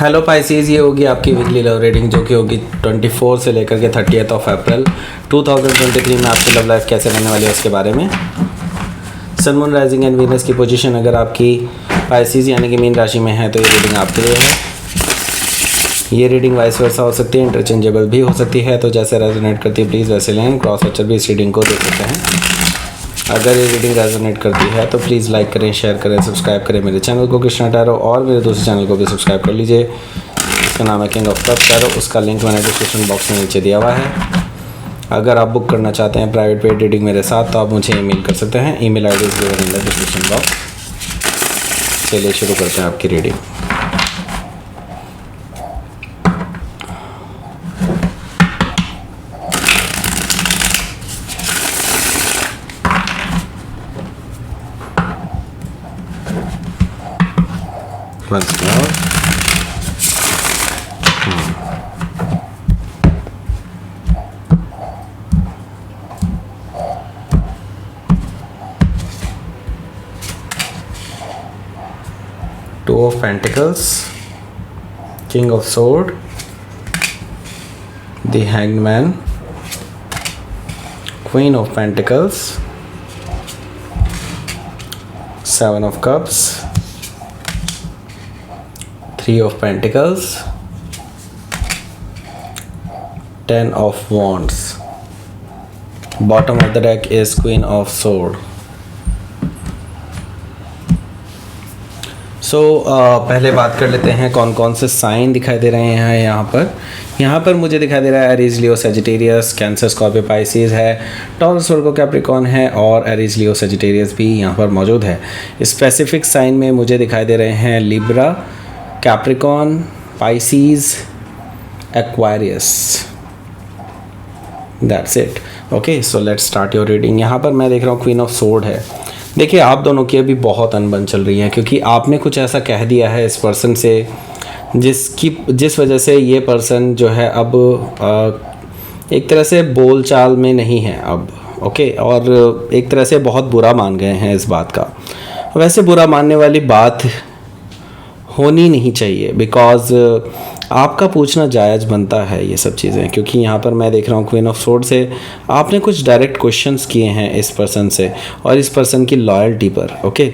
Hello Pisces, ये होगी आपकी वीकली लव रीडिंग जो कि होगी 24 से लेकर के 30 अप्रैल 2023 में आपकी लव लाइफ कैसे रहने वाली है उसके बारे में। Sun moon rising and Venus की पोजीशन अगर आपकी पाइसेस यानी कि मीन राशि में है तो ये रीडिंग आपके लिए है। ये रीडिंग वाइस वर्सा हो सकती है, इंटरचेंजेबल भी हो सकती है, तो जैसे रेजोनेट करती है प्लीज़ वैसे लें। क्रॉस वॉचर भी इस रीडिंग को देख सकते हैं। अगर ये रीडिंग रेजोनेट करती है तो प्लीज़ लाइक करें, शेयर करें, सब्सक्राइब करें मेरे चैनल को कृष्णा टैरो, और मेरे दूसरे चैनल को भी सब्सक्राइब कर लीजिए। इसका नाम है किंग ऑफ कप्स टैरो। उसका लिंक मैंने डिस्क्रिप्शन बॉक्स में नीचे दिया हुआ है। अगर आप बुक करना चाहते हैं प्राइवेट पेड रीडिंग मेरे साथ तो आप मुझे ईमेल कर सकते हैं। Email I D is given in the description box. चलिए शुरू करते हैं आपकी reading. Once more. Two of Pentacles, King of Sword, the Hanged Man, Queen of Pentacles, Seven of Cups, Three of Pentacles, Ten of Wands. Bottom of the deck is Queen of Sword. पहले बात कर लेते हैं कौन कौन से sign दिखाई दे रहे हैं यहाँ पर मुझे दिखाई दे रहा है एरीज, लियो, सेजिटेरियस, कैंसर, स्कॉर्पियो, पाइसेस है, टॉरस, वर्गो, कैप्रिकॉर्न है, और एरीज, लियो, सेजिटेरियस भी यहाँ पर मौजूद है। स्पेसिफिक साइन में मुझे दिखाई दे रहे हैं Libra, Capricorn, Pisces, Aquarius. That's it. Okay, so let's start your reading. यहाँ पर मैं देख रहा हूँ क्वीन ऑफ सोर्ड है। देखिए, आप दोनों की अभी बहुत अनबन चल रही है क्योंकि आपने कुछ ऐसा कह दिया है इस पर्सन से जिस वजह से ये पर्सन जो है अब एक तरह से बोलचाल में नहीं है अब। ओके, और एक तरह से बहुत बुरा मान गए हैं इस बात का। वैसे बुरा मानने वाली बात होनी नहीं चाहिए, बिकॉज़ आपका पूछना जायज़ बनता है ये सब चीज़ें, क्योंकि यहाँ पर मैं देख रहा हूँ क्वीन ऑफ सोर्ड से आपने कुछ डायरेक्ट क्वेश्चंस किए हैं इस पर्सन से और इस पर्सन की लॉयल्टी पर। ओके,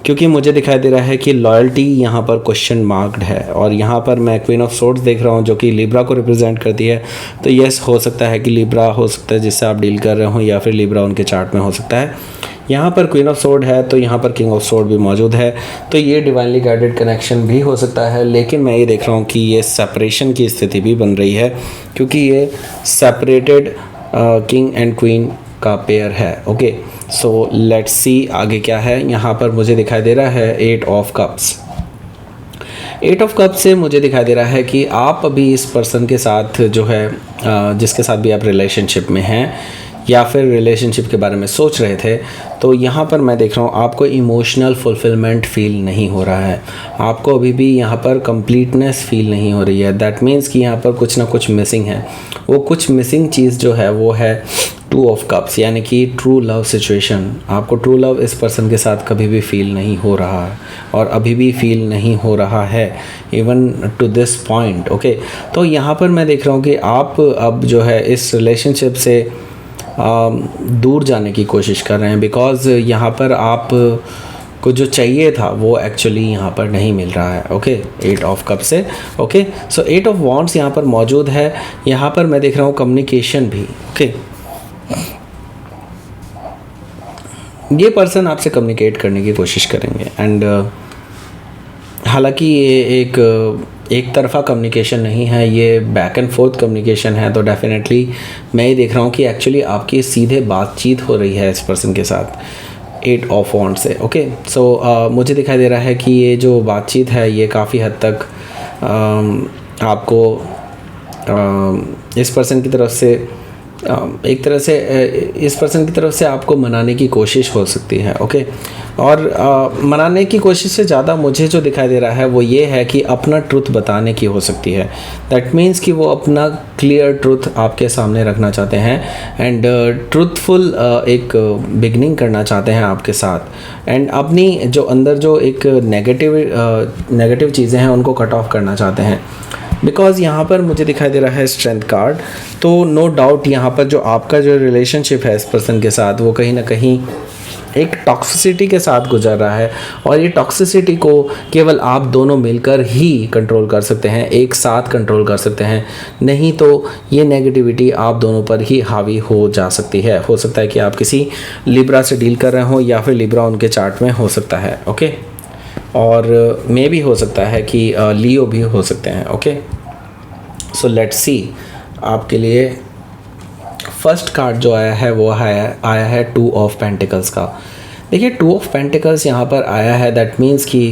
क्योंकि मुझे दिखाई दे रहा है कि लॉयल्टी यहाँ पर क्वेश्चन मार्क्ड है, और यहाँ पर मैं क्वीन ऑफ सोर्ड्स देख रहा हूँ जो कि लिब्रा को रिप्रेजेंट करती है। तो यस, हो सकता है कि लिब्रा हो सकता है जिससे आप डील कर रहे हो, या फिर लिब्रा उनके चार्ट में हो सकता है। यहाँ पर क्वीन ऑफ सोर्ड है तो यहाँ पर किंग ऑफ सोर्ड भी मौजूद है, तो ये डिवाइनली गाइडेड कनेक्शन भी हो सकता है। लेकिन मैं ये देख रहा हूँ कि ये सेपरेशन की स्थिति भी बन रही है क्योंकि ये सेपरेटेड किंग एंड क्वीन का पेयर है। ओके, सो लेट्स सी आगे क्या है। यहाँ पर मुझे दिखाई दे रहा है eight of cups. Eight of cup से मुझे दिखाई दे रहा है कि आप अभी इस पर्सन के साथ जो है जिसके साथ भी आप रिलेशनशिप में हैं या फिर रिलेशनशिप के बारे में सोच रहे थे, तो यहाँ पर मैं देख रहा हूँ आपको इमोशनल फुलफिलमेंट फ़ील नहीं हो रहा है। आपको अभी भी यहाँ पर कंप्लीटनेस फ़ील नहीं हो रही है। दैट मीन्स कि यहाँ पर कुछ ना कुछ मिसिंग है। वो कुछ मिसिंग चीज़ जो है वो है टू ऑफ कप्स, यानी कि ट्रू लव सिचुएशन। आपको ट्रू लव इस पर्सन के साथ कभी भी फ़ील नहीं हो रहा है और अभी भी फ़ील नहीं हो रहा है, even to this point. Okay, तो यहाँ पर मैं देख रहा हूँ कि आप अब जो है इस रिलेशनशिप से दूर जाने की कोशिश कर रहे हैं, बिकॉज़ यहाँ पर आप को जो चाहिए था वो एक्चुअली यहाँ पर नहीं मिल रहा है। ओके, एट ऑफ कप से। Okay, so eight of wands यहाँ पर मौजूद है। यहाँ पर मैं देख रहा हूँ कम्युनिकेशन भी। ओके, ये पर्सन आपसे कम्युनिकेट करने की कोशिश करेंगे, एंड हालांकि ये एक तरफा कम्युनिकेशन नहीं है, ये बैक एंड फोर्थ कम्युनिकेशन है। तो डेफिनेटली मैं ये देख रहा हूँ कि एक्चुअली आपकी सीधे बातचीत हो रही है इस पर्सन के साथ एट ऑफ वॉन्ड से। ओके, सो मुझे दिखाई दे रहा है कि ये जो बातचीत है ये काफ़ी हद तक आपको इस पर्सन की तरफ से एक तरह से इस पर्सन की तरफ से आपको मनाने की कोशिश हो सकती है। ओके, और मनाने की कोशिश से ज़्यादा मुझे जो दिखाई दे रहा है वो ये है कि अपना ट्रुथ बताने की हो सकती है। दैट मीन्स कि वो अपना क्लियर ट्रुथ आपके सामने रखना चाहते हैं एंड ट्रुथफुल एक बिगनिंग करना चाहते हैं आपके साथ, एंड अपनी जो अंदर जो एक नेगेटिव चीज़ें हैं उनको कट ऑफ करना चाहते हैं। बिकॉज़ यहाँ पर मुझे दिखाई दे रहा है स्ट्रेंथ कार्ड, तो नो डाउट यहाँ पर जो आपका जो रिलेशनशिप है इस पर्सन के साथ वो कहीं ना कहीं एक टॉक्सिसिटी के साथ गुजर रहा है, और ये टॉक्सिसिटी को केवल आप दोनों मिलकर ही कंट्रोल कर सकते हैं, एक साथ कंट्रोल कर सकते हैं, नहीं तो ये नेगेटिविटी आप दोनों पर ही हावी हो जा सकती है। हो सकता है कि आप किसी लिब्रा से डील कर रहे हो या फिर लिब्रा उनके चार्ट में हो सकता है। ओके, और मे भी हो सकता है कि लियो भी हो सकते हैं। ओके, सो लेट्स सी आपके लिए फर्स्ट कार्ड जो आया है वो आया है 2 ऑफ पेंटिकल्स का। देखिए 2 ऑफ पेंटिकल्स यहाँ पर आया है, दैट मीन्स कि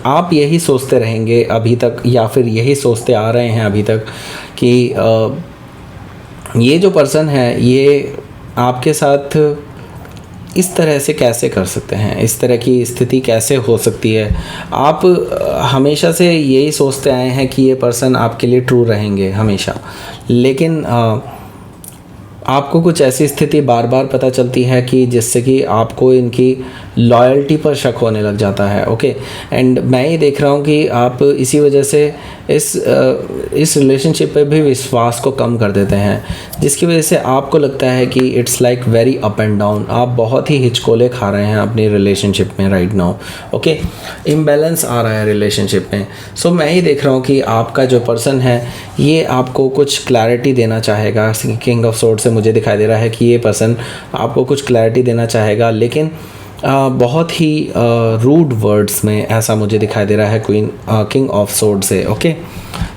आप यही सोचते रहेंगे अभी तक, या फिर यही सोचते आ रहे हैं अभी तक कि ये जो पर्सन है ये आपके साथ इस तरह से कैसे कर सकते हैं, इस तरह की स्थिति कैसे हो सकती है। आप हमेशा से यही सोचते आए हैं कि ये पर्सन आपके लिए ट्रू रहेंगे हमेशा, लेकिन आपको कुछ ऐसी स्थिति बार बार पता चलती है कि जिससे कि आपको इनकी लॉयल्टी पर शक होने लग जाता है। ओके, एंड मैं ये देख रहा हूँ कि आप इसी वजह से इस रिलेशनशिप पे भी विश्वास को कम कर देते हैं, जिसकी वजह से आपको लगता है कि it's like very up and down. आप बहुत ही हिचकोले खा रहे हैं अपनी रिलेशनशिप में राइट नाउ। ओके, इम्बैलेंस आ रहा है रिलेशनशिप में। सो मैं ही देख रहा हूँ कि आपका जो पर्सन है ये आपको कुछ क्लैरिटी देना चाहेगा। किंग ऑफ सोर्ड से मुझे दिखाई दे रहा है कि ये पर्सन आपको कुछ क्लैरिटी देना चाहेगा, लेकिन बहुत ही रूड वर्ड्स में, ऐसा मुझे दिखाई दे रहा है किंग ऑफ सोर्ड से। ओके,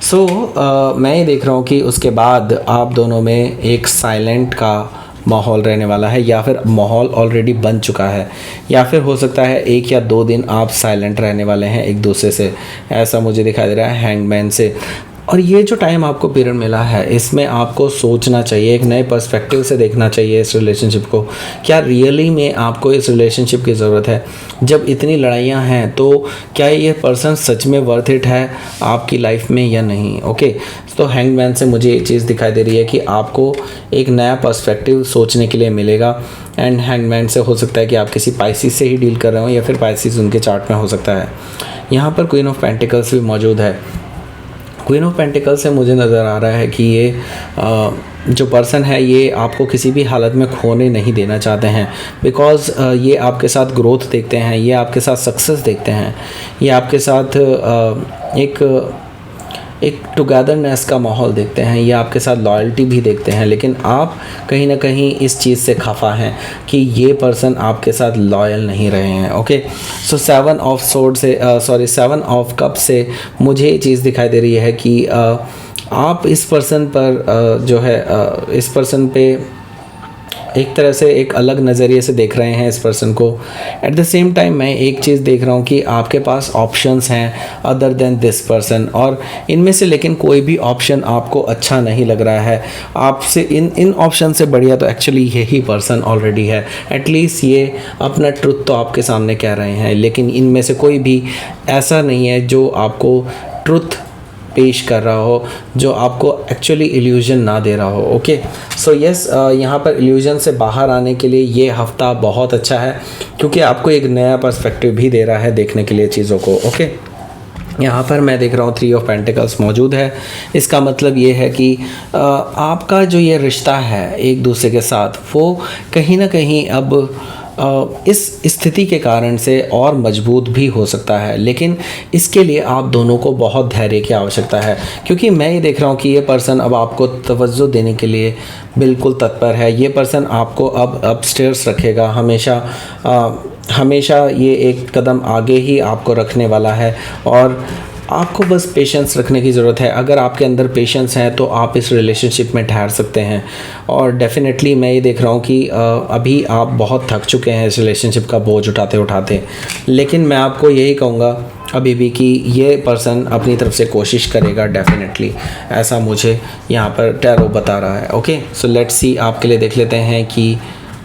सो मैं ये देख रहा हूँ कि उसके बाद आप दोनों में एक साइलेंट का माहौल रहने वाला है, या फिर माहौल ऑलरेडी बन चुका है, या फिर हो सकता है 1 या 2 दिन आप साइलेंट रहने वाले हैं एक दूसरे से, ऐसा मुझे दिखाई दे रहा है हैंगमैन से। और ये जो टाइम आपको पीरियड मिला है इसमें आपको सोचना चाहिए, एक नए पर्सपेक्टिव से देखना चाहिए इस रिलेशनशिप को। क्या रियली में आपको इस रिलेशनशिप की ज़रूरत है? जब इतनी लड़ाइयाँ हैं तो क्या ये पर्सन सच में वर्थ इट है आपकी लाइफ में या नहीं? ओके, तो हैंगमैन से मुझे ये चीज़ दिखाई दे रही है कि आपको एक नया पर्सपेक्टिव सोचने के लिए मिलेगा, एंड हैंगमैन से हो सकता है कि आप किसी पाइसिस से ही डील कर रहे हो, या फिर पाइसिस उनके चार्ट में हो सकता है। यहाँ पर क्वीन ऑफ पेंटिकल्स भी मौजूद है। क्वीन ऑफ पेंटिकल्स से मुझे नज़र आ रहा है कि ये जो पर्सन है ये आपको किसी भी हालत में खोने नहीं देना चाहते हैं, बिकॉज़ ये आपके साथ ग्रोथ देखते हैं, ये आपके साथ सक्सेस देखते हैं, ये आपके साथ एक टुगेदरनेस का माहौल देखते हैं, ये आपके साथ लॉयल्टी भी देखते हैं। लेकिन आप कहीं ना कहीं इस चीज़ से खफा हैं कि ये पर्सन आपके साथ लॉयल नहीं रहे हैं। ओके, सो 7 ऑफ सोर्ड से 7 ऑफ कप से मुझे ये चीज़ दिखाई दे रही है कि आप इस पर्सन पर इस पर्सन पे एक तरह से एक अलग नज़रिए से देख रहे हैं इस पर्सन को। एट द सेम टाइम मैं एक चीज़ देख रहा हूँ कि आपके पास ऑप्शंस हैं अदर देन दिस पर्सन, और इनमें से लेकिन कोई भी ऑप्शन आपको अच्छा नहीं लग रहा है। आपसे इन ऑप्शन से बढ़िया तो एक्चुअली यही पर्सन ऑलरेडी है। एटलीस्ट ये अपना ट्रुथ तो आपके सामने कह रहे हैं, लेकिन इनमें से कोई भी ऐसा नहीं है जो आपको ट्रुथ पेश कर रहा हो, जो आपको एक्चुअली इल्यूजन ना दे रहा हो। ओके, सो यस, यहाँ पर इल्यूजन से बाहर आने के लिए ये हफ्ता बहुत अच्छा है, क्योंकि आपको एक नया पर्सपेक्टिव भी दे रहा है देखने के लिए चीज़ों को। ओके, यहाँ पर मैं देख रहा हूँ 3 ऑफ पेंटिकल्स मौजूद है। इसका मतलब ये है कि आपका जो ये रिश्ता है एक दूसरे के साथ वो कहीं ना कहीं अब इस स्थिति के कारण से और मजबूत भी हो सकता है, लेकिन इसके लिए आप दोनों को बहुत धैर्य की आवश्यकता है, क्योंकि मैं ये देख रहा हूँ कि ये पर्सन अब आपको तवज्जो देने के लिए बिल्कुल तत्पर है। ये पर्सन आपको अब अपस्टेयर्स रखेगा हमेशा ये एक कदम आगे ही आपको रखने वाला है, और आपको बस पेशेंस रखने की ज़रूरत है। अगर आपके अंदर पेशेंस है तो आप इस रिलेशनशिप में ठहर सकते हैं। और डेफिनेटली मैं ये देख रहा हूँ कि अभी आप बहुत थक चुके हैं इस रिलेशनशिप का बोझ उठाते उठाते, लेकिन मैं आपको यही कहूँगा अभी भी कि ये पर्सन अपनी तरफ से कोशिश करेगा डेफिनेटली, ऐसा मुझे यहाँ पर टैरो बता रहा है। ओके, सो लेट्स सी, आपके लिए देख लेते हैं कि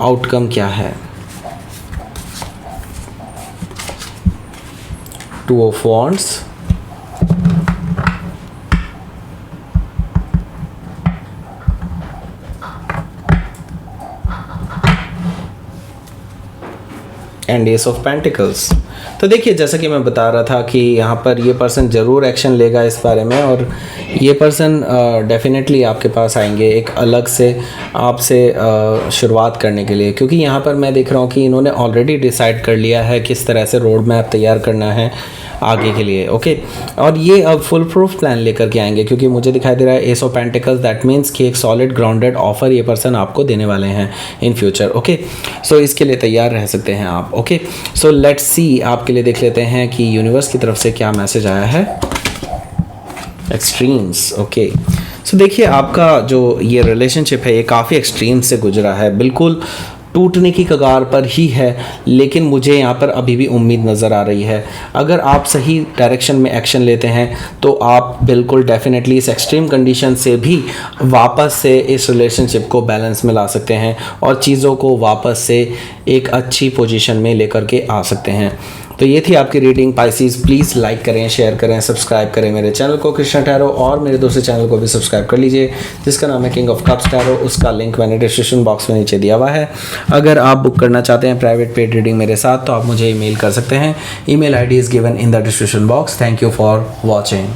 आउटकम क्या है। 2 of wands, and S of pentacles. तो देखिए, जैसा कि मैं बता रहा था कि यहाँ पर ये पर्सन ज़रूर एक्शन लेगा इस बारे में, और ये पर्सन डेफिनेटली आपके पास आएंगे एक अलग से आपसे शुरुआत करने के लिए, क्योंकि यहाँ पर मैं देख रहा हूँ कि इन्होंने ऑलरेडी डिसाइड कर लिया है किस तरह से रोड मैप तैयार करना है आगे के लिए। ओके, और ये अब फुल प्रूफ प्लान लेकर के आएंगे, क्योंकि मुझे दिखाई दे रहा है S of pentacles, that means कि एक सॉलिड ग्राउंडेड ऑफर ये पर्सन आपको देने वाले हैं इन फ्यूचर। ओके, सो इसके लिए तैयार रह सकते हैं आप। ओके, सो लेट्स सी, आपके लिए देख लेते हैं कि यूनिवर्स की तरफ से क्या मैसेज आया है। एक्सट्रीम्स। ओके, सो देखिए, आपका जो ये रिलेशनशिप है ये काफ़ी एक्सट्रीम से गुजरा है, बिल्कुल टूटने की कगार पर ही है, लेकिन मुझे यहाँ पर अभी भी उम्मीद नज़र आ रही है। अगर आप सही डायरेक्शन में एक्शन लेते हैं तो आप बिल्कुल डेफिनेटली इस एक्सट्रीम कंडीशन से भी वापस से इस रिलेशनशिप को बैलेंस में ला सकते हैं और चीज़ों को वापस से एक अच्छी पोजीशन में लेकर के आ सकते हैं। तो ये थी आपकी रीडिंग पाइसेस। प्लीज़ लाइक करें, शेयर करें, सब्सक्राइब करें मेरे चैनल को कृष्णा टैरो, और मेरे दूसरे चैनल को भी सब्सक्राइब कर लीजिए जिसका नाम है किंग ऑफ कप्स टैरो। उसका लिंक मैंने डिस्क्रिप्शन बॉक्स में नीचे दिया हुआ है। अगर आप बुक करना चाहते हैं प्राइवेट पेड रीडिंग मेरे साथ तो आप मुझे ईमेल कर सकते हैं। Email ID is given in the description box. Thank you for watching.